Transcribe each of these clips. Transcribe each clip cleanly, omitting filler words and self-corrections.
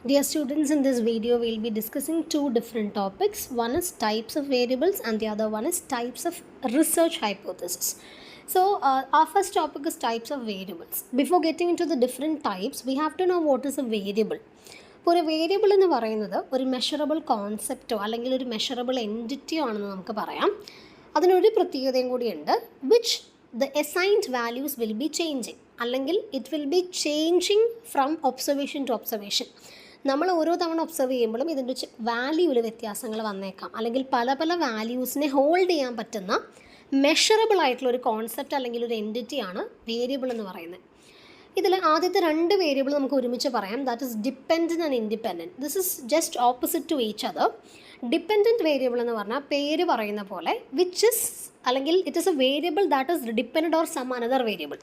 Dear students, in this video we will be discussing two different topics. One is types of variables and the other one is types of research hypothesis. So our first topic is types of variables. Before getting into the different types, we have to know what is a variable. ഇപ്പോൾ ഒരു variable എന്ന് പറയുന്നത് ഒരു measurable കോൺസെപ്റ്റോ അല്ലെങ്കിൽ ഒരു measurable എൻറ്റിറ്റിയോ ആണെന്ന് നമുക്ക് പറയാം. അതിനൊരു പ്രത്യേകതയും കൂടിയുണ്ട്. Which the assigned values will be changing, അല്ലെങ്കിൽ it will be changing from observation to observation. നമ്മൾ ഓരോ തവണ ഒബ്സർവ് ചെയ്യുമ്പോഴും ഇതിൻ്റെ വാല്യൂവിൽ വ്യത്യാസങ്ങൾ വന്നേക്കാം, അല്ലെങ്കിൽ പല പല വാല്യൂസിനെ ഹോൾഡ് ചെയ്യാൻ പറ്റുന്ന മെഷറബിൾ ആയിട്ടുള്ള ഒരു കോൺസെപ്റ്റ് അല്ലെങ്കിൽ ഒരു എൻറ്റിറ്റിയാണ് വേരിയബിൾ എന്ന് പറയുന്നത്. ഇതിൽ ആദ്യത്തെ രണ്ട് വേരിയബിൾ നമുക്ക് ഒരുമിച്ച് പറയാം. That is dependent and independent. This is just opposite to each other. Dependent variable എന്ന് പറഞ്ഞാൽ പേര് പറയുന്ന പോലെ വിച്ച് ഇസ്, അല്ലെങ്കിൽ it is a variable that is depend or some another variable.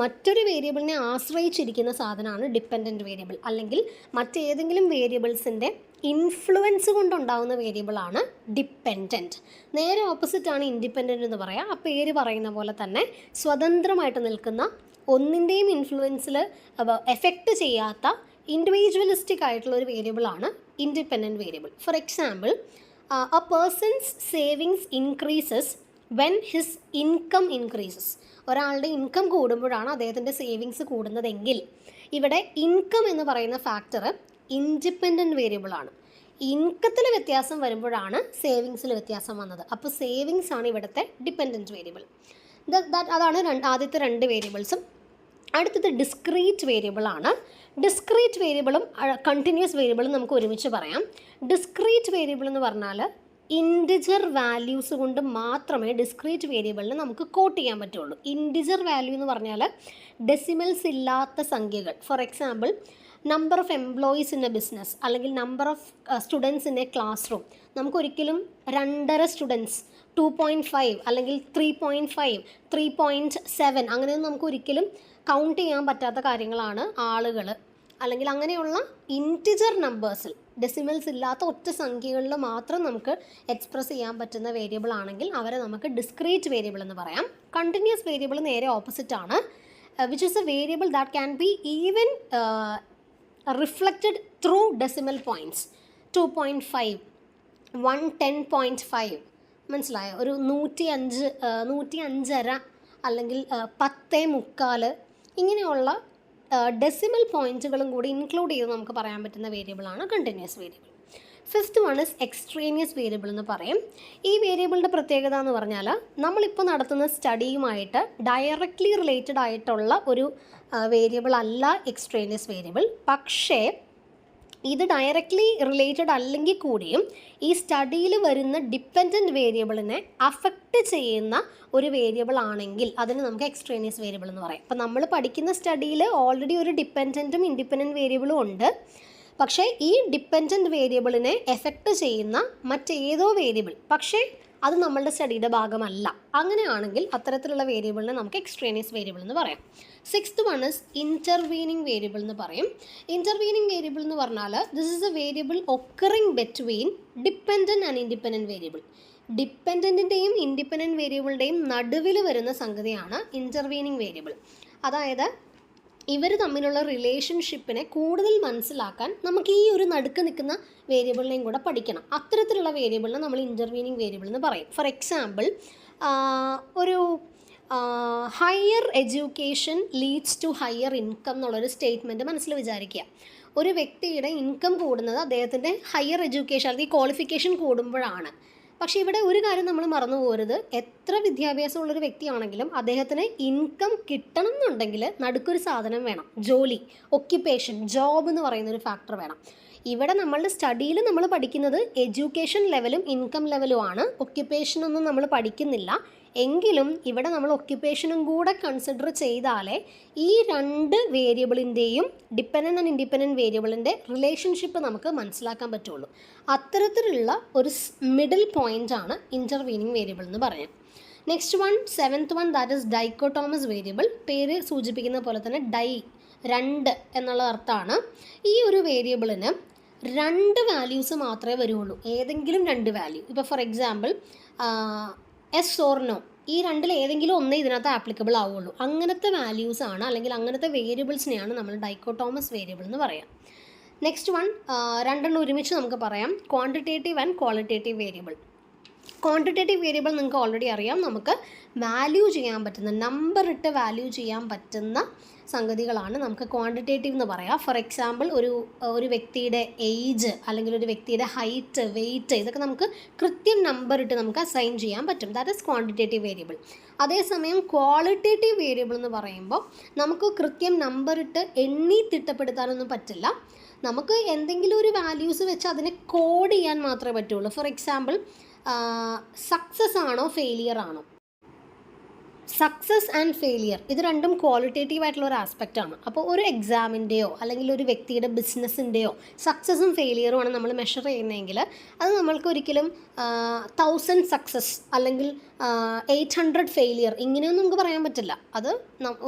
മറ്റൊരു വേരിയബിളിനെ ആശ്രയിച്ചിരിക്കുന്ന സാധനമാണ് ഡിപ്പെൻഡൻറ്റ് വേരിയബിൾ, അല്ലെങ്കിൽ മറ്റേതെങ്കിലും വേരിയബിൾസിൻ്റെ ഇൻഫ്ലുവൻസ് കൊണ്ടുണ്ടാകുന്ന വേരിയബിളാണ് ഡിപ്പെൻഡൻറ്റ്. നേരെ ഓപ്പോസിറ്റാണ് ഇൻഡിപെൻഡൻറ്റ് എന്ന് പറയാം. ആ പേര് പറയുന്ന പോലെ തന്നെ സ്വതന്ത്രമായിട്ട് നിൽക്കുന്ന, ഒന്നിൻ്റെയും ഇൻഫ്ലുവൻസിൽ എഫക്റ്റ് ചെയ്യാത്ത ഇൻഡിവിജ്വലിസ്റ്റിക് ആയിട്ടുള്ള ഒരു വേരിയബിളാണ് independent variable. For example, a person's savings increases when his income increases. ഒരാളുടെ ഇൻകം കൂടുമ്പോഴാണ് അദ്ദേഹത്തിൻ്റെ സേവിങ്സ് കൂടുന്നതെങ്കിൽ ഇവിടെ ഇൻകം എന്ന് പറയുന്ന ഫാക്ടർ ഇൻഡിപെൻഡൻറ്റ് വേരിയബിളാണ്. ഇൻകത്തിൽ വ്യത്യാസം വരുമ്പോഴാണ് സേവിങ്സിൽ വ്യത്യാസം വന്നത്. അപ്പോൾ സേവിങ്സ് ആണ് ഇവിടുത്തെ ഡിപ്പെൻഡൻറ്റ് വേരിയബിൾ. അതാണ് ആദ്യത്തെ രണ്ട് വേരിയബിൾസും. അടുത്തത് ഡിസ്ക്രീറ്റ് വേരിയബിളാണ്. ഡിസ്ക്രീറ്റ് വേരിയബിളും കണ്ടിന്യൂസ് വേരിയബിളും നമുക്ക് ഒരുമിച്ച് പറയാം. ഡിസ്ക്രീറ്റ് വേരിയബിൾ എന്ന് പറഞ്ഞാൽ ഇൻഡിജർ വാല്യൂസ് കൊണ്ട് മാത്രമേ ഡിസ്ക്രീറ്റ് വേരിയബിളിന് നമുക്ക് കോട്ട് ചെയ്യാൻ പറ്റുള്ളൂ. ഇൻഡിജർ വാല്യൂ എന്ന് പറഞ്ഞാൽ ഡെസിമൽസ് ഇല്ലാത്ത സംഖ്യകൾ. For example, number of employees in a business, അല്ലെങ്കിൽ number of students in a classroom. നമുക്കൊരിക്കലും 2.5 സ്റ്റുഡൻസ്, 2.5 അല്ലെങ്കിൽ 3.5, 3.7 അങ്ങനെയൊന്നും നമുക്ക് ഒരിക്കലും കൗണ്ട് ചെയ്യാൻ പറ്റാത്ത കാര്യങ്ങളാണ് ആളുകൾ. അല്ലെങ്കിൽ അങ്ങനെയുള്ള ഇൻറ്റിജർ നമ്പേഴ്സിൽ, ഡെസിമൽസ് ഇല്ലാത്ത ഒറ്റ സംഖ്യകളിൽ മാത്രം നമുക്ക് എക്സ്പ്രസ് ചെയ്യാൻ പറ്റുന്ന വേരിയബിൾ ആണെങ്കിൽ അവരെ നമുക്ക് ഡിസ്ക്രീറ്റ് വേരിയബിൾ എന്ന് പറയാം. കണ്ടിന്യൂസ് വേരിയബിൾ നേരെ ഓപ്പോസിറ്റ് ആണ്. Which is A variable that can be even reflected through decimal points. 2.5, 110.5, മനസ്സിലായോ? ഒരു 105, 105.5 അല്ലെങ്കിൽ 10.75 ഇങ്ങനെയുള്ള ഡെസിമൽ പോയിൻറ്റുകളും കൂടി ഇൻക്ലൂഡ് ചെയ്ത് നമുക്ക് പറയാൻ പറ്റുന്ന വേരിയബിളാണ് continuous variable. Fifth one is extraneous variable എന്ന് പറയും. ഈ വേരിയബിളിൻ്റെ പ്രത്യേകത എന്ന് പറഞ്ഞാൽ നമ്മളിപ്പോൾ നടത്തുന്ന സ്റ്റഡിയുമായിട്ട് ഡയറക്റ്റ്ലി റിലേറ്റഡ് ആയിട്ടുള്ള ഒരു വേരിയബിൾ അല്ല എക്സ്ട്രേനിയസ് വേരിയബിൾ. പക്ഷേ ഇത് ഡയറക്റ്റ്ലി റിലേറ്റഡ് അല്ലെങ്കിൽ കൂടിയും ഈ സ്റ്റഡിയിൽ വരുന്ന ഡിപ്പെൻഡൻറ്റ് വേരിയബിളിനെ അഫക്റ്റ് ചെയ്യുന്ന ഒരു വേരിയബിൾ ആണെങ്കിൽ അതിന് നമുക്ക് എക്സ്ട്രേനിയസ് വേരിയബിൾ എന്ന് പറയാം. അപ്പോൾ നമ്മൾ പഠിക്കുന്ന സ്റ്റഡിയിൽ ഓൾറെഡി ഒരു ഡിപ്പെൻഡൻറ്റും ഇൻഡിപെൻഡൻറ്റ് വേരിയബിളും ഉണ്ട്. പക്ഷേ ഈ ഡിപ്പെൻഡൻറ്റ് വേരിയബിളിനെ എഫക്റ്റ് ചെയ്യുന്ന മറ്റേതോ വേരിയബിൾ, പക്ഷേ അത് നമ്മളുടെ സ്റ്റഡിയുടെ ഭാഗമല്ല. അങ്ങനെയാണെങ്കിൽ അത്തരത്തിലുള്ള വേരിയബിളിനെ നമുക്ക് എക്സ്ട്രേനിയസ് വേരിയബിൾ എന്ന് പറയാം. Sixth one is intervening variable എന്ന് പറയും. ഇൻ്റർവീനിങ് വേരിയബിൾ എന്ന് പറഞ്ഞാൽ this is a variable occurring between dependent and independent variable. ഡിപ്പെൻഡൻറ്റിൻ്റെയും ഇൻഡിപെൻഡൻറ്റ് വേരിയബിളിൻ്റെയും നടുവിൽ വരുന്ന സംഗതിയാണ് ഇൻ്റർവീനിങ് വേരിയബിൾ. അതായത് ഇവർ തമ്മിലുള്ള റിലേഷൻഷിപ്പിനെ കൂടുതൽ മനസ്സിലാക്കാൻ നമുക്ക് ഈ ഒരു നടുക്ക് നിൽക്കുന്ന വേരിയബിളിനെയും കൂടെ പഠിക്കണം. അത്തരത്തിലുള്ള വേരിയബിളിനെ നമ്മൾ ഇൻ്റർവീനിങ് വേരിയബിൾ എന്ന് പറയും. ഫോർ എക്സാമ്പിൾ, ഒരു higher education leads to higher income എന്നുള്ളൊരു സ്റ്റേറ്റ്മെൻറ്റ് മനസ്സിൽ വിചാരിക്കുക. ഒരു വ്യക്തിയുടെ ഇൻകം കൂടുന്നത് അദ്ദേഹത്തിൻ്റെ ഹയർ എഡ്യൂക്കേഷൻ അല്ലെങ്കിൽ ക്വാളിഫിക്കേഷൻ കൂടുമ്പോഴാണ്. പക്ഷേ ഇവിടെ ഒരു കാര്യം നമ്മൾ മറന്നു പോകരുത്. എത്ര വിദ്യാഭ്യാസമുള്ളൊരു വ്യക്തിയാണെങ്കിലും അദ്ദേഹത്തിന് ഇൻകം കിട്ടണം എന്നുണ്ടെങ്കിൽ നടുക്കൊരു സാധനം വേണം. ജോലി, ഒക്യുപ്പേഷൻ, ജോബ് എന്ന് പറയുന്നൊരു ഫാക്ടർ വേണം. ഇവിടെ നമ്മളുടെ സ്റ്റഡിയിൽ നമ്മൾ പഠിക്കുന്നത് എഡ്യൂക്കേഷൻ ലെവലും ഇൻകം ലെവലുമാണ്. ഒക്യുപ്പേഷനൊന്നും നമ്മൾ പഠിക്കുന്നില്ല. എങ്കിലും ഇവിടെ നമ്മൾ ഒക്യുപ്പേഷനും കൂടെ കൺസിഡർ ചെയ്താലേ ഈ രണ്ട് വേരിയബിളിൻ്റെയും ഡിപ്പെൻഡൻ്റ് ആൻഡ് ഇൻഡിപെൻഡൻറ്റ് വേരിയബിളിൻ്റെ റിലേഷൻഷിപ്പ് നമുക്ക് മനസ്സിലാക്കാൻ പറ്റുള്ളൂ. അത്തരത്തിലുള്ള ഒരു മിഡിൽ പോയിൻ്റാണ് ഇൻ്റർവീനിങ് വേരിയബിൾ എന്ന് പറയാം. Next one, seventh one, that is dichotomous variable. പേര് സൂചിപ്പിക്കുന്ന പോലെ തന്നെ രണ്ട് എന്നുള്ള അർത്ഥമാണ്. ഈ ഒരു വേരിയബിളിന് 2 വാല്യൂസ് മാത്രമേ വരുള്ളൂ. ഏതെങ്കിലും 2 വാല്യൂ. ഇപ്പോൾ for example yes or no, ഈ രണ്ടിൽ ഏതെങ്കിലും ഒന്നേ ഇതിനകത്ത് ആപ്ലിക്കബിൾ ആവുള്ളൂ. അങ്ങനത്തെ വാല്യൂസാണ്, അല്ലെങ്കിൽ അങ്ങനത്തെ വേരിയബിൾസിനെയാണ് നമ്മൾ ഡൈക്കോട്ടോമസ് വേരിയബിൾ എന്ന് പറയാം. നെക്സ്റ്റ് വൺ, രണ്ടെണ്ണം ഒരുമിച്ച് നമുക്ക് പറയാം, quantitative and qualitative variable. Quantitative variable നിങ്ങൾക്ക് ഓൾറെഡി അറിയാം, നമുക്ക് വാല്യൂ ചെയ്യാൻ പറ്റുന്ന, നമ്പർ ഇട്ട് വാല്യൂ ചെയ്യാൻ പറ്റുന്ന സംഗതികളാണ് നമുക്ക് ക്വാണ്ടിറ്റേറ്റീവ് എന്ന് പറയാം. ഫോർ എക്സാമ്പിൾ, ഒരു വ്യക്തിയുടെ ഏജ് അല്ലെങ്കിൽ ഒരു വ്യക്തിയുടെ ഹൈറ്റ്, വെയിറ്റ്, ഇതൊക്കെ നമുക്ക് കൃത്യം നമ്പർ ഇട്ട് നമുക്ക് അസൈൻ ചെയ്യാൻ പറ്റും. That is quantitative variable. അതേസമയം ക്വാളിറ്റേറ്റീവ് വേരിയബിൾ എന്ന് പറയുമ്പോൾ നമുക്ക് കൃത്യം നമ്പർ ഇട്ട് എണ്ണി തിട്ടപ്പെടുത്താനൊന്നും പറ്റില്ല. നമുക്ക് എന്തെങ്കിലും ഒരു വാല്യൂസ് വെച്ച് അതിനെ കോഡ് ചെയ്യാൻ മാത്രമേ പറ്റുള്ളൂ. ഫോർ എക്സാമ്പിൾ, സക്സസ് ആണോ ഫെയിലിയർ ആണോ? സക്സസ് ആൻഡ് ഫെയിലിയർ ഇത് രണ്ടും ക്വാളിറ്റേറ്റീവ് ആയിട്ടുള്ള ഒരു ആസ്പെക്റ്റാണ്. അപ്പോൾ ഒരു എക്സാമിൻ്റെയോ അല്ലെങ്കിൽ ഒരു വ്യക്തിയുടെ ബിസിനസ്സിൻ്റെയോ സക്സസും ഫെയിലിയറും ആണ് നമ്മൾ മെഷർ ചെയ്യുന്നതെങ്കിൽ അത് നമ്മൾക്ക് ഒരിക്കലും 1000 സക്സസ് അല്ലെങ്കിൽ 800 ഫെയിലിയർ ഇങ്ങനെയൊന്നും നമുക്ക് പറയാൻ പറ്റില്ല. അത്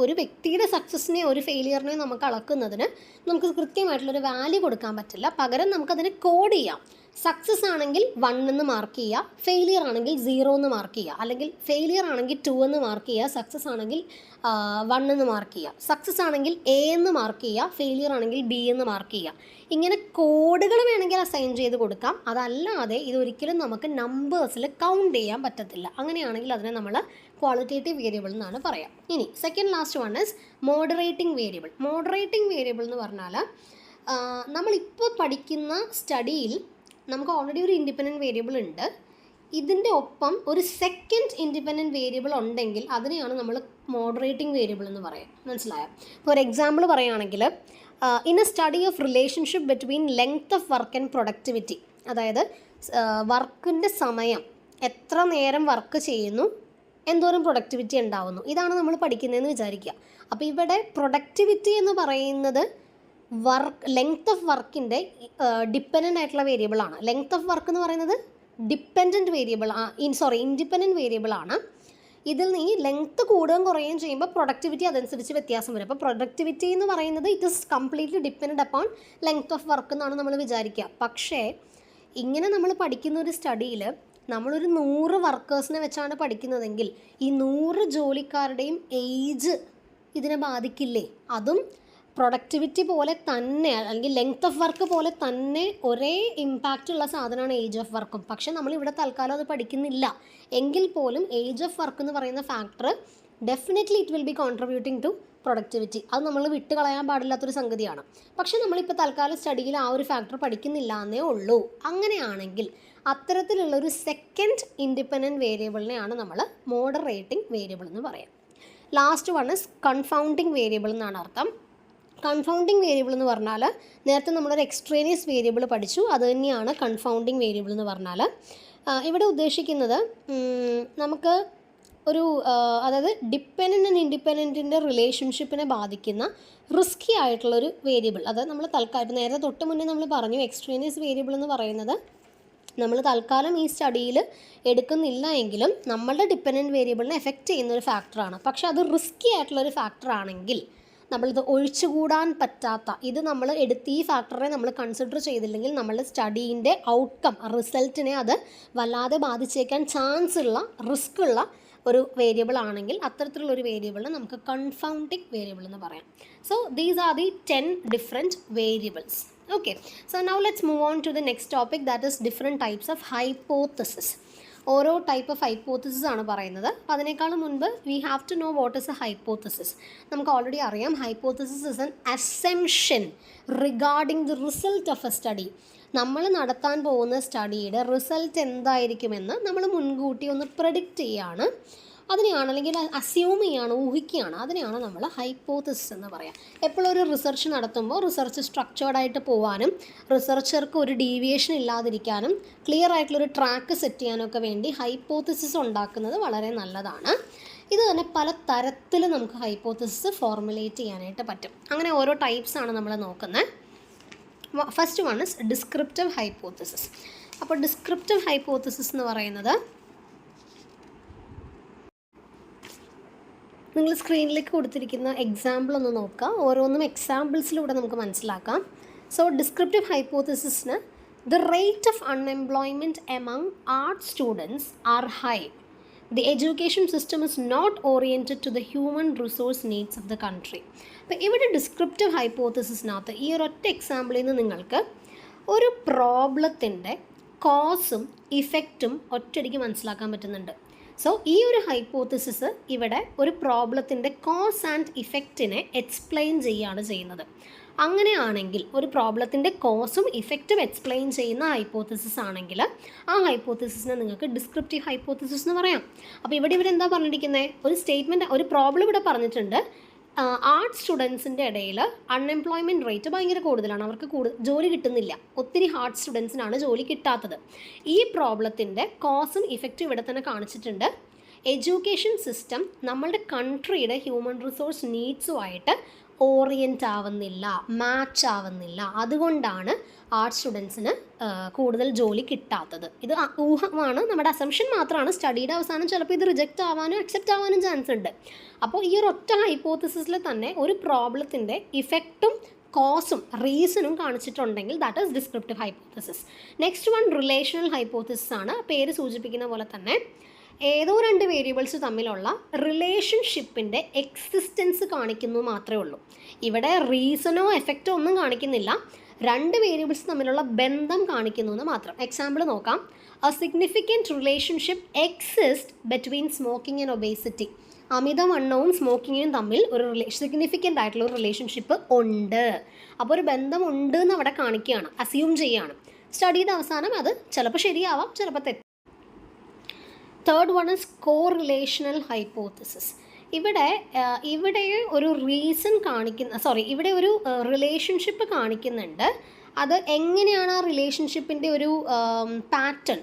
ഒരു വ്യക്തിയുടെ സക്സസ്സിനെയോ ഒരു ഫെയിലിയറിനെയോ നമുക്ക് അളക്കുന്നതിന് നമുക്ക് കൃത്യമായിട്ടുള്ളൊരു വാല്യൂ കൊടുക്കാൻ പറ്റില്ല. പകരം നമുക്കതിനെ കോഡ് ചെയ്യാം. സക്സസ് ആണെങ്കിൽ 1 എന്ന് മാർക്ക് ചെയ്യുക, ഫെയിലിയർ ആണെങ്കിൽ 0 എന്ന് മാർക്ക് ചെയ്യുക, അല്ലെങ്കിൽ ഫെയിലിയർ ആണെങ്കിൽ 2 എന്ന് മാർക്ക് ചെയ്യുക, സക്സസ് ആണെങ്കിൽ 1 എന്ന് മാർക്ക് ചെയ്യുക, സക്സസ് ആണെങ്കിൽ A എന്ന് മാർക്ക് ചെയ്യുക, ഫെയിലിയർ ആണെങ്കിൽ B എന്ന് മാർക്ക് ചെയ്യുക. ഇങ്ങനെ കോഡുകൾ വേണമെങ്കിൽ അസൈൻ ചെയ്ത് കൊടുക്കാം. അതല്ലാതെ ഇതൊരിക്കലും നമുക്ക് നമ്പേഴ്സിൽ കൗണ്ട് ചെയ്യാൻ പറ്റത്തില്ല. അങ്ങനെയാണെങ്കിൽ അതിനെ നമ്മൾ ക്വാളിറ്റേറ്റീവ് വേരിയബിൾ എന്നാണ് പറയാം. ഇനി second last one is moderating variable. Moderating variable എന്ന് പറഞ്ഞാൽ നമ്മളിപ്പോൾ പഠിക്കുന്ന സ്റ്റഡിയിൽ നമുക്ക് ഓൾറെഡി ഒരു ഇൻഡിപെൻഡൻറ്റ് വേരിയബിൾ ഉണ്ട്. ഇതിൻ്റെ ഒപ്പം ഒരു സെക്കൻഡ് ഇൻഡിപെൻഡൻറ്റ് വേരിയബിൾ ഉണ്ടെങ്കിൽ അതിനെയാണ് നമ്മൾ മോഡറേറ്റിംഗ് വേരിയബിൾ എന്ന് പറയാം. മനസ്സിലായോ? ഫോർ എക്സാമ്പിൾ പറയുകയാണെങ്കിൽ, in A study of relationship between length of work and productivity, അതായത് വർക്കിൻ്റെ സമയം, എത്ര നേരം വർക്ക് ചെയ്യുന്നു, എന്തോരം പ്രൊഡക്ടിവിറ്റി ഉണ്ടാവുന്നു, ഇതാണ് നമ്മൾ പഠിക്കുന്നതെന്ന് വിചാരിക്കുക. അപ്പോൾ ഇവിടെ പ്രൊഡക്ടിവിറ്റി എന്ന് പറയുന്നത് ലെങ്ത് ഓഫ് വർക്കിൻ്റെ ഡിപ്പെൻഡൻ്റ് ആയിട്ടുള്ള വേരിയബിളാണ്. ലെങ്ത് ഓഫ് വർക്ക് എന്ന് പറയുന്നത് ഡിപ്പെൻഡൻറ്റ് വേരിയബിൾ ഇൻഡിപെൻഡൻറ്റ് വേരിയബിളാണ്. ഇതിൽ നിന്ന് ഈ ലെങ്ത്ത് കൂടുകയും കുറയുകയും ചെയ്യുമ്പോൾ പ്രൊഡക്ടിവിറ്റി അതനുസരിച്ച് വ്യത്യാസം വരും. അപ്പോൾ പ്രൊഡക്ടിവിറ്റി എന്ന് പറയുന്നത് it is completely depend upon length of work എന്നാണ് നമ്മൾ വിചാരിക്കുക. പക്ഷേ ഇങ്ങനെ നമ്മൾ പഠിക്കുന്ന ഒരു സ്റ്റഡിയിൽ നമ്മളൊരു 100 വർക്കേഴ്സിനെ വെച്ചാണ് പഠിക്കുന്നതെങ്കിൽ ഈ 100 ജോലിക്കാരുടെയും ഏജ് ഇതിനെ ബാധിക്കില്ലേ? അതും പ്രൊഡക്ടിവിറ്റി പോലെ തന്നെ അല്ലെങ്കിൽ ലെങ്ത് ഓഫ് വർക്ക് പോലെ തന്നെ ഒരേ ഇമ്പാക്റ്റ് ഉള്ള സാധനമാണ് ഏജ് ഓഫ് വർക്കും. പക്ഷേ നമ്മളിവിടെ തൽക്കാലം അത് പഠിക്കുന്നില്ല. എങ്കിൽ പോലും ഏജ് ഓഫ് വർക്ക് എന്ന് പറയുന്ന factor definitely it will be contributing to productivity. അത് നമ്മൾ വിട്ടുകളയാൻ പാടില്ലാത്തൊരു സംഗതിയാണ്. പക്ഷേ നമ്മളിപ്പോൾ തൽക്കാലം സ്റ്റഡിയിൽ ആ ഒരു ഫാക്ടർ പഠിക്കുന്നില്ല എന്നേ ഉള്ളൂ. അങ്ങനെയാണെങ്കിൽ അത്തരത്തിലുള്ളൊരു സെക്കൻഡ് ഇൻഡിപെൻഡൻറ്റ് വേരിയബിളിനെയാണ് നമ്മൾ മോഡറേറ്റിംഗ് വേരിയബിൾ എന്ന് പറയാം. Last one is confounding variable എന്നാണ് അർത്ഥം. കൺഫൗണ്ടിങ് വേരിയബിൾ എന്ന് പറഞ്ഞാൽ നേരത്തെ നമ്മളൊരു എക്സ്ട്രേനിയസ് വേരിയബിൾ പഠിച്ചു, അത് തന്നെയാണ് കൺഫൗണ്ടിങ് വേരിയബിൾ എന്ന് പറഞ്ഞാൽ. ഇവിടെ ഉദ്ദേശിക്കുന്നത് നമുക്ക് ഒരു അതായത് ഡിപ്പെൻഡൻ്റ് ആൻഡ് ഇൻഡിപെൻഡൻറ്റിൻ്റെ റിലേഷൻഷിപ്പിനെ ബാധിക്കുന്ന റിസ്കി ആയിട്ടുള്ളൊരു വേരിയബിൾ. അത് നമ്മൾ തൽക്കാലം നേരത്തെ തൊട്ട് മുന്നേ നമ്മൾ പറഞ്ഞു, എക്സ്ട്രേനിയസ് വേരിയബിൾ എന്ന് പറയുന്നത് നമ്മൾ തൽക്കാലം ഈ സ്റ്റഡിയിൽ എടുക്കുന്നില്ല എങ്കിലും നമ്മളുടെ ഡിപ്പെൻഡൻറ്റ് വേരിയബിളിനെ എഫക്റ്റ് ചെയ്യുന്ന ഒരു ഫാക്ടറാണ്. പക്ഷേ അത് റിസ്കി ആയിട്ടുള്ളൊരു ഫാക്ടറാണെങ്കിൽ, നമ്മളിത് ഒഴിച്ചുകൂടാൻ പറ്റാത്ത, ഇത് നമ്മൾ എടുത്ത് ഈ ഫാക്ടറെ നമ്മൾ കൺസിഡർ ചെയ്തില്ലെങ്കിൽ നമ്മളുടെ സ്റ്റഡീൻ്റെ ഔട്ട്കം, റിസൾട്ടിനെ അത് വല്ലാതെ ബാധിച്ചേക്കാൻ ചാൻസ് ഉള്ള, റിസ്ക് ഉള്ള ഒരു വേരിയബിൾ ആണെങ്കിൽ അത്തരത്തിലുള്ളൊരു വേരിയബിളിന് നമുക്ക് കൺഫൗണ്ടിങ് വേരിയബിൾ എന്ന് പറയാം. So these are the 10 different variables. Okay, so now let's move on to the next topic, that is different types of hypothesis. ഓരോ ടൈപ്പ് ഓഫ് ഹൈപ്പോത്തസിസ് ആണ് പറയുന്നത്. അപ്പോൾ അതിനേക്കാളും മുൻപ് we have to know what is a hypothesis. നമുക്ക് already അറിയാം, hypothesis is an assumption regarding the result of a study. നമ്മൾ നടത്താൻ പോകുന്ന സ്റ്റഡിയുടെ റിസൾട്ട് എന്തായിരിക്കുമെന്ന് നമ്മൾ മുൻകൂട്ടി ഒന്ന് പ്രെഡിക്റ്റ് ചെയ്യുകയാണ്. അതിനെയാണ്, അല്ലെങ്കിൽ അസ്യൂം ചെയ്യാണ്, ഊഹിക്കുകയാണ്. അതിനെയാണ് നമ്മൾ ഹൈപ്പോത്തസിസ് എന്ന് പറയാം. എപ്പോഴും ഒരു റിസർച്ച് നടത്തുമ്പോൾ റിസർച്ച് സ്ട്രക്ചേർഡായിട്ട് പോകാനും റിസർച്ചർക്ക് ഒരു ഡീവിയേഷൻ ഇല്ലാതിരിക്കാനും ക്ലിയർ ആയിട്ടുള്ളൊരു ട്രാക്ക് സെറ്റ് ചെയ്യാനൊക്കെ വേണ്ടി ഹൈപ്പോത്തസിസ് ഉണ്ടാക്കുന്നത് വളരെ നല്ലതാണ്. ഇത് തന്നെ പല തരത്തിൽ നമുക്ക് ഹൈപ്പോത്തസിസ് ഫോർമുലേറ്റ് ചെയ്യാനായിട്ട് പറ്റും. അങ്ങനെ ഓരോ ടൈപ്സാണ് നമ്മൾ നോക്കുന്നത്. First one is descriptive hypothesis. അപ്പോൾ ഡിസ്ക്രിപ്റ്റീവ് ഹൈപ്പോത്തസിസ് എന്ന് പറയുന്നത്, നിങ്ങൾ സ്ക്രീനിലേക്ക് കൊടുത്തിരിക്കുന്ന എക്സാമ്പിൾ ഒന്ന് നോക്കുക. ഓരോന്നും എക്സാമ്പിൾസിലൂടെ നമുക്ക് മനസ്സിലാക്കാം. സോ ഡിസ്ക്രിപ്റ്റീവ് ഹൈപ്പോത്തസിസിന് the rate of unemployment among art students are high the education system is not oriented to the human resource needs of the country. അപ്പോൾ ഇവിടെ ഡിസ്ക്രിപ്റ്റീവ് ഹൈപ്പോത്തസിസിനകത്ത് ഈ ഒരൊറ്റ എക്സാമ്പിളിൽ നിന്ന് നിങ്ങൾക്ക് ഒരു പ്രോബ്ലത്തിൻ്റെ കോസും ഇഫക്റ്റും ഒറ്റയടിക്ക് മനസ്സിലാക്കാൻ പറ്റുന്നുണ്ട്. സോ ഈ ഒരു ഹൈപ്പോത്തസിസ് ഇവിടെ ഒരു പ്രോബ്ലത്തിൻ്റെ കോസ് ആൻഡ് ഇഫക്റ്റിനെ എക്സ്പ്ലെയിൻ ചെയ്യുകയാണ് ചെയ്യുന്നത്. അങ്ങനെയാണെങ്കിൽ ഒരു പ്രോബ്ലത്തിൻ്റെ കോസും ഇഫക്റ്റും എക്സ്പ്ലെയിൻ ചെയ്യുന്ന ഹൈപ്പോത്തസിസ് ആണെങ്കിൽ ആ ഹൈപ്പോത്തസിസിനെ നിങ്ങൾക്ക് ഡിസ്ക്രിപ്റ്റീവ് ഹൈപ്പോത്തസിസ് എന്ന് പറയാം. അപ്പോൾ ഇവിടെ ഇവരെന്താ പറഞ്ഞിരിക്കുന്നത്, ഒരു സ്റ്റേറ്റ്മെൻറ്റ്, ഒരു പ്രോബ്ലം ഇവിടെ പറഞ്ഞിട്ടുണ്ട്. ആർട്സ് സ്റ്റുഡൻസിൻ്റെ ഇടയിൽ അൺഎംപ്ലോയ്മെൻറ്റ് റേറ്റ് ഭയങ്കര കൂടുതലാണ്, അവർക്ക് ജോലി കിട്ടുന്നില്ല, ഒത്തിരി ആർട്സ് സ്റ്റുഡൻസിനാണ് ജോലി കിട്ടാത്തത്. ഈ പ്രോബ്ലത്തിൻ്റെ കോസും ഇഫക്റ്റും ഇവിടെ തന്നെ കാണിച്ചിട്ടുണ്ട്. എഡ്യൂക്കേഷൻ സിസ്റ്റം നമ്മളുടെ കൺട്രിയുടെ ഹ്യൂമൻ റിസോഴ്സ് നീഡ്സുമായിട്ട് ഓറിയൻ്റ് ആവുന്നില്ല, മാച്ച് ആവുന്നില്ല, അതുകൊണ്ടാണ് ആർട്സ് സ്റ്റുഡൻസിന് കൂടുതൽ ജോലി കിട്ടാത്തത്. ഇത് ഊഹമാണ്, നമ്മുടെ അസംഷൻ മാത്രമാണ്. സ്റ്റഡിയുടെ അവസാനം ചിലപ്പോൾ ഇത് റിജക്റ്റ് ആവാനും അക്സെപ്റ്റ് ആവാനും ചാൻസ് ഉണ്ട്. അപ്പോൾ ഈ ഒരു ഒറ്റ ഹൈപ്പോത്തസിസിൽ തന്നെ ഒരു പ്രോബ്ലത്തിൻ്റെ ഇഫക്റ്റും കോസും റീസണും കാണിച്ചിട്ടുണ്ടെങ്കിൽ that is descriptive hypothesis. Next one relational hypothesis ആണ്. പേര് സൂചിപ്പിക്കുന്ന പോലെ തന്നെ ഏതോ രണ്ട് വേരിയബിൾസ് തമ്മിലുള്ള റിലേഷൻഷിപ്പിൻ്റെ എക്സിസ്റ്റൻസ് കാണിക്കുന്നു മാത്രമേ ഉള്ളൂ. ഇവിടെ റീസണോ എഫക്റ്റോ ഒന്നും കാണിക്കുന്നില്ല, രണ്ട് വേരിയബിൾസ് തമ്മിലുള്ള ബന്ധം കാണിക്കുന്നു എന്ന് മാത്രം. എക്സാമ്പിൾ നോക്കാം. A significant relationship exist between smoking and obesity. അമിതവണ്ണവും സ്മോക്കിങ്ങും തമ്മിൽ ഒരു സിഗ്നിഫിക്കൻ്റ് ആയിട്ടുള്ള ഒരു റിലേഷൻഷിപ്പ് ഉണ്ട്. അപ്പോൾ ഒരു ബന്ധം ഉണ്ട് എന്ന് അവിടെ കാണിക്കുകയാണ്, അസ്യൂം ചെയ്യുകയാണ്. സ്റ്റഡിയുടെ അവസാനം അത് ചിലപ്പോൾ ശരിയാവാം, ചിലപ്പോൾ തെറ്റ്. Third one is correlational hypothesis. ഇവിടെ ഒരു റീസൺ ഇവിടെ ഒരു റിലേഷൻഷിപ്പ് കാണിക്കുന്നുണ്ട്. അത് എങ്ങനെയാണ് ആ റിലേഷൻഷിപ്പിൻ്റെ ഒരു പാറ്റേൺ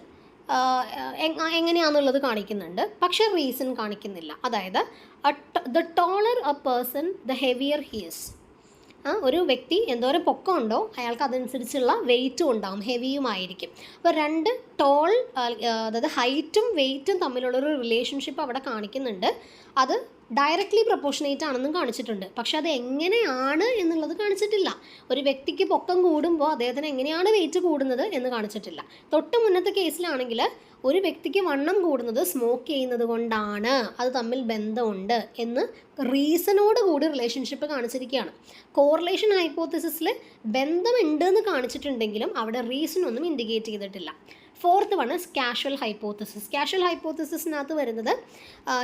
എങ്ങനെയാണെന്നുള്ളത് കാണിക്കുന്നുണ്ട്, പക്ഷേ റീസൺ കാണിക്കുന്നില്ല. അതായത് the ടോളർ A person the heavier he is. ഒരു വ്യക്തി എന്തോരം പൊക്കം ഉണ്ടോ അയാൾക്ക് അതനുസരിച്ചുള്ള വെയിറ്റും ഉണ്ടാകും, ഹെവിയുമായിരിക്കും. അപ്പോൾ രണ്ട് ടോൾ, അതായത് ഹൈറ്റും വെയിറ്റും തമ്മിലുള്ളൊരു റിലേഷൻഷിപ്പ് അവിടെ കാണിക്കുന്നുണ്ട്. അത് ഡയറക്റ്റ്ലി പ്രൊപ്പോർഷനേറ്റ് ആണെന്നും കാണിച്ചിട്ടുണ്ട്, പക്ഷെ അത് എങ്ങനെയാണ് എന്നുള്ളത് കാണിച്ചിട്ടില്ല. ഒരു വ്യക്തിക്ക് പൊക്കം കൂടുമ്പോൾ അദ്ദേഹത്തിന് എങ്ങനെയാണ് വെയിറ്റ് കൂടുന്നത് എന്ന് കാണിച്ചിട്ടില്ല. തൊട്ട് മുന്നത്തെ കേസിലാണെങ്കിൽ ഒരു വ്യക്തിക്ക് വണ്ണം കൂടുന്നത് സ്മോക്ക് ചെയ്യുന്നത് കൊണ്ടാണ്, അത് തമ്മിൽ ബന്ധമുണ്ട് എന്ന് റീസണോട് കൂടി റിലേഷൻഷിപ്പ് കാണിച്ചിരിക്കുകയാണ്. കോറിലേഷൻ ഹൈപ്പോത്തസിസിൽ ബന്ധമുണ്ട് എന്ന് കാണിച്ചിട്ടുണ്ടെങ്കിലും അവിടെ റീസൺ ഒന്നും ഇൻഡിക്കേറ്റ് ചെയ്തിട്ടില്ല. Fourth one is casual hypothesis. Casual ഹൈപ്പോത്തസിസിനകത്ത് വരുന്നത്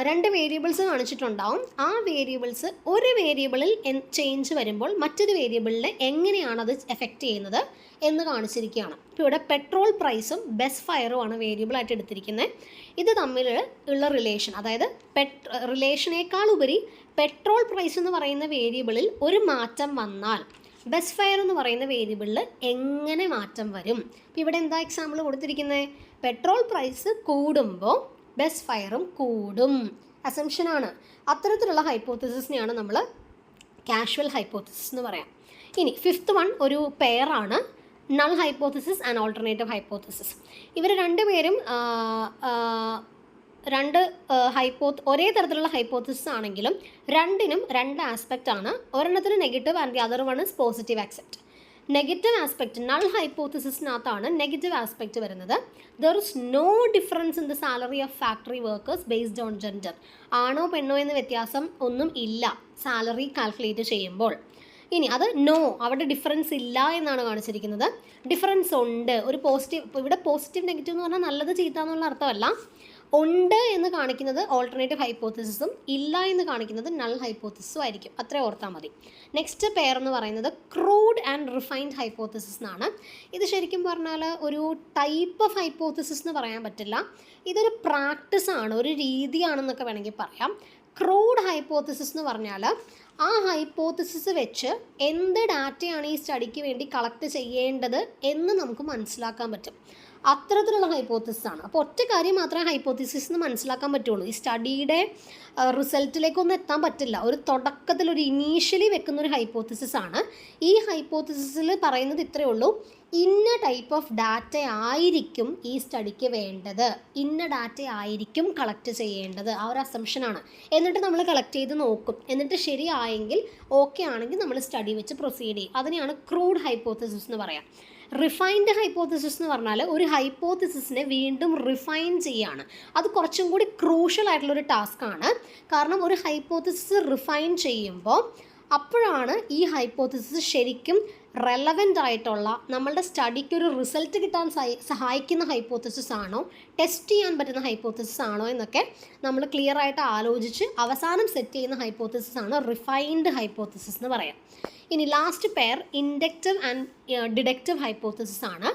രണ്ട് വേരിയബിൾസ് കാണിച്ചിട്ടുണ്ടാവും. ആ വേരിയബിൾസ് ഒരു വേരിയബിളിൽ ചേഞ്ച് വരുമ്പോൾ മറ്റൊരു വേരിയബിളിനെ എങ്ങനെയാണ് അത് എഫക്റ്റ് ചെയ്യുന്നത് എന്ന് കാണിച്ചിരിക്കുകയാണ്. ഇപ്പോൾ ഇവിടെ പെട്രോൾ പ്രൈസും ബസ് ഫയറുമാണ് വേരിയബിളായിട്ട് എടുത്തിരിക്കുന്നത്. ഇത് തമ്മിൽ ഉള്ള റിലേഷൻ, അതായത് റിലേഷനേക്കാൾ ഉപരി പെട്രോൾ പ്രൈസ് എന്ന് പറയുന്ന വേരിയബിളിൽ ഒരു മാറ്റം വന്നാൽ ബസ് ഫെയർ എന്ന് പറയുന്ന വേരിയബിളിൽ എങ്ങനെ മാറ്റം വരും? ഇപ്പോൾ ഇവിടെ എന്താ എക്സാമ്പിൾ കൊടുത്തിരിക്കുന്നത്? പെട്രോൾ പ്രൈസ് കൂടുമ്പോൾ ബസ് ഫെയറും കൂടും, അസംഷനാണ്. അത്തരത്തിലുള്ള ഹൈപ്പോത്തസിസിനെയാണ് നമ്മൾ കാഷ്വൽ ഹൈപ്പോത്തസിസ് എന്ന് പറയാം. ഇനി ഫിഫ്ത്ത് വൺ ഒരു പെയറാണ്, null hypothesis and alternative hypothesis. ഇവർ രണ്ടുപേരും ഒരേ തരത്തിലുള്ള ഹൈപ്പോത്തസിസ് ആണെങ്കിലും രണ്ടിനും രണ്ട് ആസ്പെക്റ്റ് ആണ്. ഒരെണ്ണത്തിന് negative and the other one is positive aspect. Negative aspect null ഹൈപ്പോത്തസിസിനകത്താണ് നെഗറ്റീവ് ആസ്പെക്റ്റ് വരുന്നത്. There is no difference in the salary of factory workers based on gender. ആണോ പെണ്ണോ എന്ന വ്യത്യാസം ഒന്നും ഇല്ല സാലറി കാൽക്കുലേറ്റ് ചെയ്യുമ്പോൾ. ഇനി അത് നോ, അവിടെ ഡിഫറൻസ് ഇല്ല എന്നാണ് കാണിച്ചിരിക്കുന്നത്. ഡിഫറൻസ് ഉണ്ട്. ഒരു പോസിറ്റീവ്, ഇവിടെ പോസിറ്റീവ് നെഗറ്റീവ് എന്ന് പറഞ്ഞാൽ നല്ലത് ചീത്ത എന്നുള്ള അർത്ഥമല്ല. ഉണ്ട് എന്ന് കാണിക്കുന്നത് ഓൾട്ടർനേറ്റീവ് ഹൈപ്പോത്തസിസും ഇല്ല എന്ന് കാണിക്കുന്നത് നൾ ഹൈപ്പോത്തസിസും ആയിരിക്കും. അത്ര ഓർത്താൽ മതി. നെക്സ്റ്റ് പെയർ എന്ന് പറയുന്നത് ക്രൂഡ് ആൻഡ് റിഫൈൻഡ് ഹൈപ്പോത്തസിസ് എന്നാണ്. ഇത് ശരിക്കും പറഞ്ഞാൽ ഒരു ടൈപ്പ് ഓഫ് ഹൈപ്പോത്തസിസ് എന്ന് പറയാൻ പറ്റില്ല. ഇതൊരു പ്രാക്ടീസാണ്, ഒരു രീതിയാണെന്നൊക്കെ വേണമെങ്കിൽ പറയാം. ക്രൂഡ് ഹൈപ്പോത്തസിസ് എന്ന് പറഞ്ഞാൽ ആ ഹൈപ്പോത്തസിസ് വെച്ച് എന്ത് ഡാറ്റയാണ് ഈ സ്റ്റഡിക്ക് വേണ്ടി കളക്ട് ചെയ്യേണ്ടത് എന്ന് നമുക്ക് മനസ്സിലാക്കാൻ പറ്റും. അത്തരത്തിലുള്ള ഹൈപ്പോത്തസിസ് ആണ്. അപ്പോൾ ഒറ്റ കാര്യം മാത്രമേ ഹൈപ്പോത്തസിസ് എന്ന് മനസ്സിലാക്കാൻ പറ്റുള്ളൂ. ഈ സ്റ്റഡിയുടെ റിസൾട്ടിലേക്കൊന്നും എത്താൻ പറ്റില്ല. ഒരു തുടക്കത്തിൽ ഒരു ഇനീഷ്യലി വെക്കുന്ന ഒരു ഹൈപ്പോത്തസിസ് ആണ്. ഈ ഹൈപ്പോത്തസിസിൽ പറയുന്നത് ഇത്രയേ ഉള്ളൂ, ഇന്ന ടൈപ്പ് ഓഫ് ഡാറ്റ ആയിരിക്കും ഈ സ്റ്റഡിക്ക് വേണ്ടത്, ഇന്ന ഡാറ്റ ആയിരിക്കും കളക്ട് ചെയ്യേണ്ടത്, ആ ഒരു അസംഷനാണ്. എന്നിട്ട് നമ്മൾ കളക്ട് ചെയ്ത് നോക്കും, എന്നിട്ട് ശരിയായെങ്കിൽ ഓക്കെ ആണെങ്കിൽ നമ്മൾ സ്റ്റഡി വെച്ച് പ്രൊസീഡ് ചെയ്യും. അതിനെയാണ് ക്രൂഡ് ഹൈപ്പോത്തസിസ് എന്ന് പറയാം. റിഫൈൻഡ് ഹൈപ്പോത്തസിസ് എന്ന് പറഞ്ഞാൽ ഒരു ഹൈപ്പോത്തസിസിനെ വീണ്ടും റിഫൈൻ ചെയ്യാണ്. അത് കുറച്ചും കൂടി ക്രൂഷ്യൽ ആയിട്ടുള്ളൊരു ടാസ്ക്കാണ്. കാരണം ഒരു ഹൈപ്പോത്തസിസ് റിഫൈൻ ചെയ്യുമ്പോൾ അപ്പോഴാണ് ഈ ഹൈപ്പോത്തസിസ് ശരിക്കും റെലവൻ്റ് ആയിട്ടുള്ള നമ്മളുടെ സ്റ്റഡിക്ക് ഒരു റിസൾട്ട് കിട്ടാൻ സഹായിക്കുന്ന ഹൈപ്പോത്തസിസ് ആണോ, ടെസ്റ്റ് ചെയ്യാൻ പറ്റുന്ന ഹൈപ്പോത്തസിസ് ആണോ എന്നൊക്കെ നമ്മൾ ക്ലിയർ ആയിട്ട് ആലോചിച്ച് അവസാനം സെറ്റ് ചെയ്യുന്ന ഹൈപ്പോത്തസിസ് ആണ് റിഫൈൻഡ് ഹൈപ്പോത്തസിസ് എന്ന് പറയാം. ഇനി last pair inductive and deductive hypothesis ആണ്.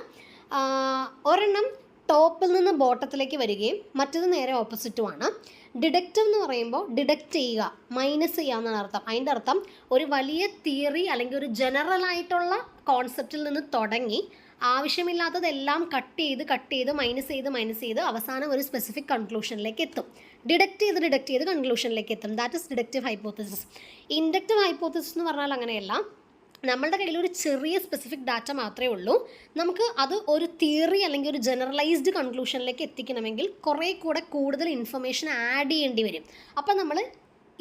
ഒരെണ്ണം ടോപ്പിൽ നിന്ന് ബോട്ടത്തിലേക്ക് വരികയും മറ്റത് നേരെ ഓപ്പോസിറ്റുമാണ്. ഡിഡക്റ്റീവ് എന്ന് പറയുമ്പോൾ ഡിഡക്റ്റ് ചെയ്യുക, മൈനസ് ചെയ്യുക എന്നാണ് അർത്ഥം. അതിൻ്റെ അർത്ഥം ഒരു വലിയ തിയറി അല്ലെങ്കിൽ ഒരു ജനറൽ ആയിട്ടുള്ള കോൺസെപ്റ്റിൽ നിന്ന് തുടങ്ങി ആവശ്യമില്ലാത്തതെല്ലാം കട്ട് ചെയ്ത് മൈനസ് ചെയ്ത് അവസാനം ഒരു സ്പെസിഫിക് കൺക്ലൂഷനിലേക്ക് എത്തും. ഡിഡക്റ്റ് ചെയ്ത് കൺക്ലൂഷനിലേക്ക് എത്തും. That is deductive hypothesis. Inductive hypothesis എന്ന് പറഞ്ഞാൽ അങ്ങനെയല്ല. നമ്മളുടെ കയ്യിൽ ഒരു ചെറിയ സ്പെസിഫിക് ഡാറ്റ മാത്രമേ ഉള്ളൂ. നമുക്ക് അത് ഒരു തിയറി അല്ലെങ്കിൽ ഒരു ജനറലൈസ്ഡ് കൺക്ലൂഷനിലേക്ക് എത്തിക്കണമെങ്കിൽ കുറേ കൂടെ കൂടുതൽ ഇൻഫർമേഷൻ ആഡ് ചെയ്യേണ്ടി വരും. അപ്പം നമ്മൾ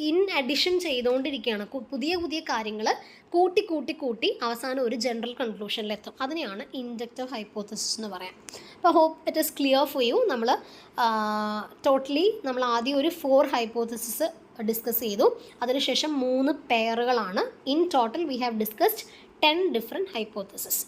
ഇൻ അഡിഷൻ ചെയ്തുകൊണ്ടിരിക്കുകയാണ്. പുതിയ കാര്യങ്ങൾ കൂട്ടി അവസാനം ഒരു ജനറൽ കൺക്ലൂഷനിലെത്തും. അതിനെയാണ് ഇൻഡക്റ്റീവ് ഹൈപ്പോത്തസിസ് എന്ന് പറയാം. അപ്പോൾ hope it is clear for you. നമ്മൾ ആദ്യം ഒരു 4 ഹൈപ്പോത്തസിസ് ഡിസ്കസ് ചെയ്തു. അതിനുശേഷം 3 പെയറുകളാണ്. In total we have discussed 10 different hypothesis.